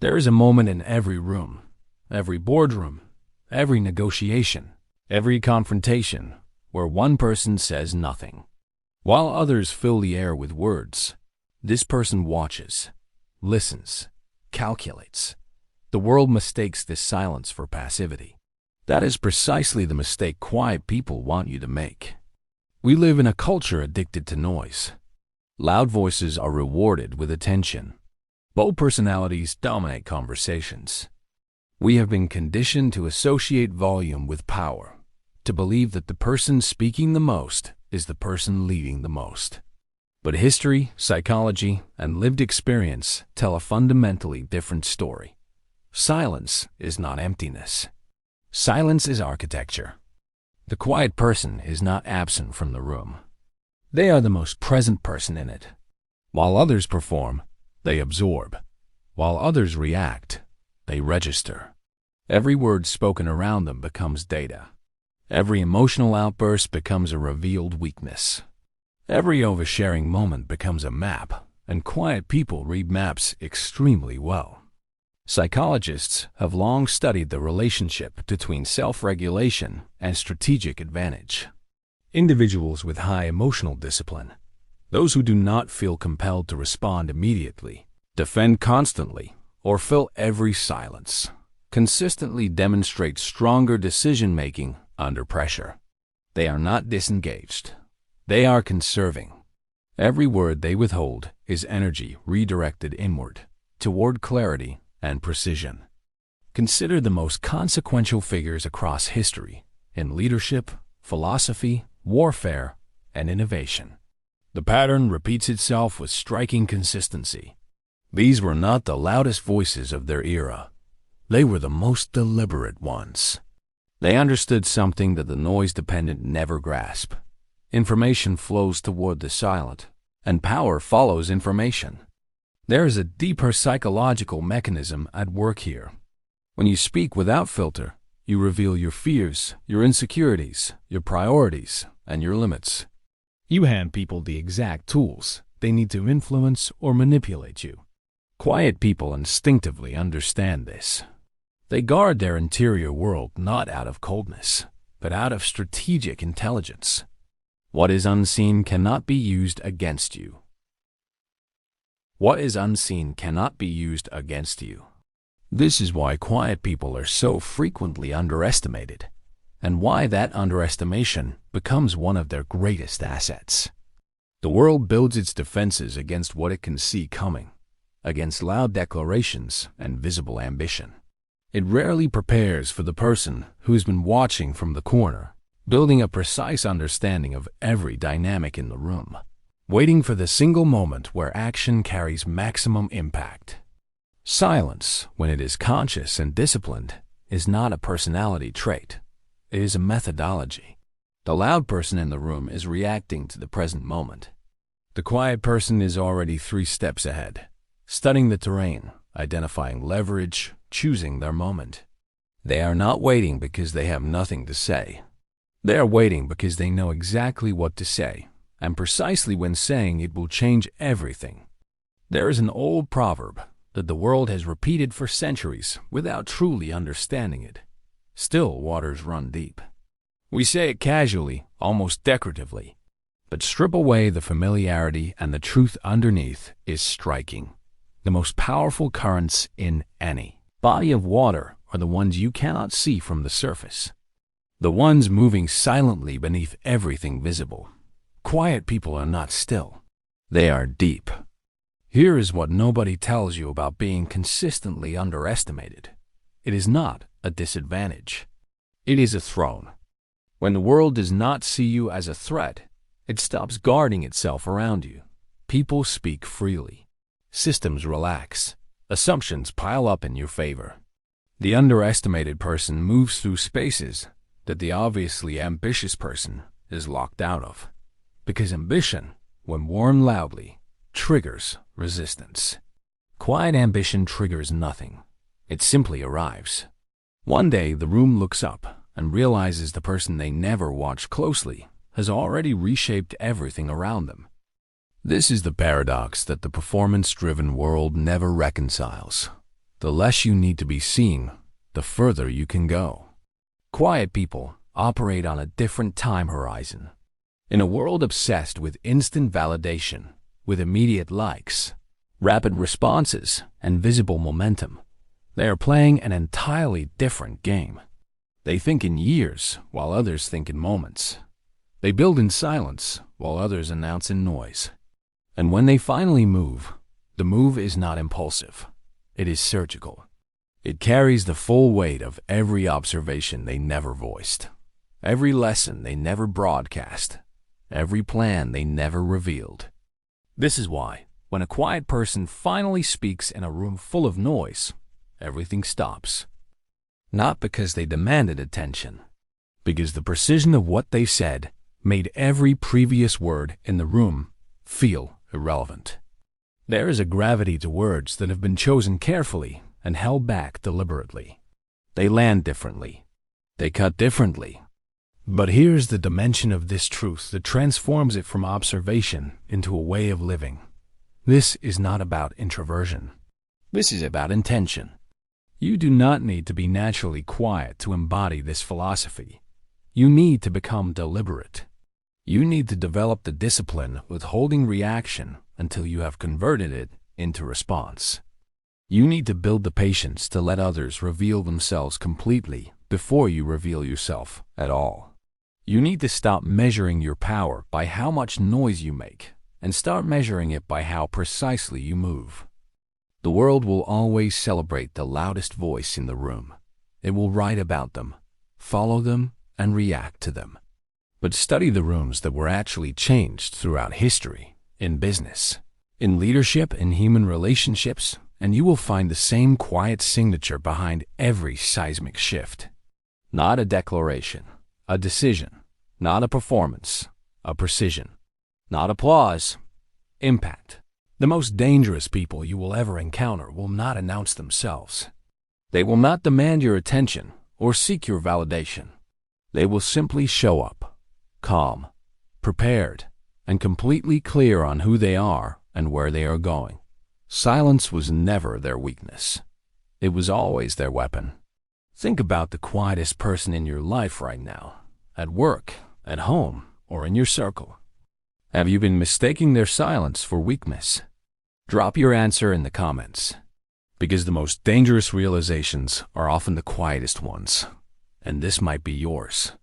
There is a moment in every room, every boardroom, every negotiation, every confrontation, where one person says nothing, while others fill the air with words. This person watches, listens, calculates. The world mistakes this silence for passivity. That is precisely the mistake quiet people want you to make. We live in a culture addicted to noise. Loud voices are rewarded with attention. Bold personalities dominate conversations. We have been conditioned to associate volume with power, to believe that the person speaking the most is the person leading the most. But history, psychology, and lived experience tell a fundamentally different story. Silence is not emptiness. Silence is architecture. The quiet person is not absent from the room. They are the most present person in it. While others perform, they absorb. While others react, they register. Every word spoken around them becomes data. Every emotional outburst becomes a revealed weakness. Every oversharing moment becomes a map, and quiet people read maps extremely well. Psychologists have long studied the relationship between self-regulation and strategic advantage. Individuals with high emotional discipline, those who do not feel compelled to respond immediately, defend constantly, or fill every silence, consistently demonstrate stronger decision-making under pressure. They are not disengaged. They are conserving. Every word they withhold is energy redirected inward, toward clarity and precision. Consider the most consequential figures across history in leadership, philosophy, warfare, and innovation. The pattern repeats itself with striking consistency. These were not the loudest voices of their era. They were the most deliberate ones. They understood something that the noise-dependent never grasp. Information flows toward the silent, and power follows information. There is a deeper psychological mechanism at work here. When you speak without filter, you reveal your fears, your insecurities, your priorities, and your limits. You hand people the exact tools they need to influence or manipulate you. Quiet people instinctively understand this. They guard their interior world not out of coldness, but out of strategic intelligence. What is unseen cannot be used against you. What is unseen cannot be used against you. This is why quiet people are so frequently underestimated, and why that underestimation becomes one of their greatest assets. The world builds its defenses against what it can see coming, against loud declarations and visible ambition. It rarely prepares for the person who's been watching from the corner, building a precise understanding of every dynamic in the room, waiting for the single moment where action carries maximum impact. Silence, when it is conscious and disciplined, is not a personality trait. It is a methodology. The loud person in the room is reacting to the present moment. The quiet person is already 3 steps ahead, studying the terrain, identifying leverage, choosing their moment. They are not waiting because they have nothing to say. They are waiting because they know exactly what to say, and precisely when saying it will change everything. There is an old proverb that the world has repeated for centuries without truly understanding it. Still waters run deep. We say it casually, almost decoratively, but strip away the familiarity and the truth underneath is striking. The most powerful currents in any body of water are the ones you cannot see from the surface, the ones moving silently beneath everything visible. Quiet people are not still. They are deep. Here is what nobody tells you about being consistently underestimated. It is not a disadvantage. It is a throne. When the world does not see you as a threat, it stops guarding itself around you. People speak freely. Systems relax. Assumptions pile up in your favor. The underestimated person moves through spaces that the obviously ambitious person is locked out of. Because ambition, when worn loudly, triggers resistance. Quiet ambition triggers nothing. It simply arrives. One day, the room looks up and realizes the person they never watched closely has already reshaped everything around them. This is the paradox that the performance-driven world never reconciles. The less you need to be seen, the further you can go. Quiet people operate on a different time horizon. In a world obsessed with instant validation, with immediate likes, rapid responses, and visible momentum, they are playing an entirely different game. They think in years, while others think in moments. They build in silence, while others announce in noise. And when they finally move, the move is not impulsive. It is surgical. It carries the full weight of every observation they never voiced, every lesson they never broadcast, every plan they never revealed. This is why, when a quiet person finally speaks in a room full of noise, everything stops. Not because they demanded attention, because the precision of what they said made every previous word in the room feel irrelevant. There is a gravity to words that have been chosen carefully and held back deliberately. They land differently. They cut differently. But here's the dimension of this truth that transforms it from observation into a way of living. This is not about introversion. This is about intention. You do not need to be naturally quiet to embody this philosophy. You need to become deliberate. You need to develop the discipline withholding reaction until you have converted it into response. You need to build the patience to let others reveal themselves completely before you reveal yourself at all. You need to stop measuring your power by how much noise you make and start measuring it by how precisely you move. The world will always celebrate the loudest voice in the room. It will write about them, follow them, and react to them. But study the rooms that were actually changed throughout history, in business, in leadership, in human relationships, and you will find the same quiet signature behind every seismic shift. Not a declaration, a decision. Not a performance, a precision. Not applause, impact. The most dangerous people you will ever encounter will not announce themselves. They will not demand your attention or seek your validation. They will simply show up, calm, prepared, and completely clear on who they are and where they are going. Silence was never their weakness. It was always their weapon. Think about the quietest person in your life right now, at work, at home, or in your circle. Have you been mistaking their silence for weakness? Drop your answer in the comments, because the most dangerous realizations are often the quietest ones, and this might be yours.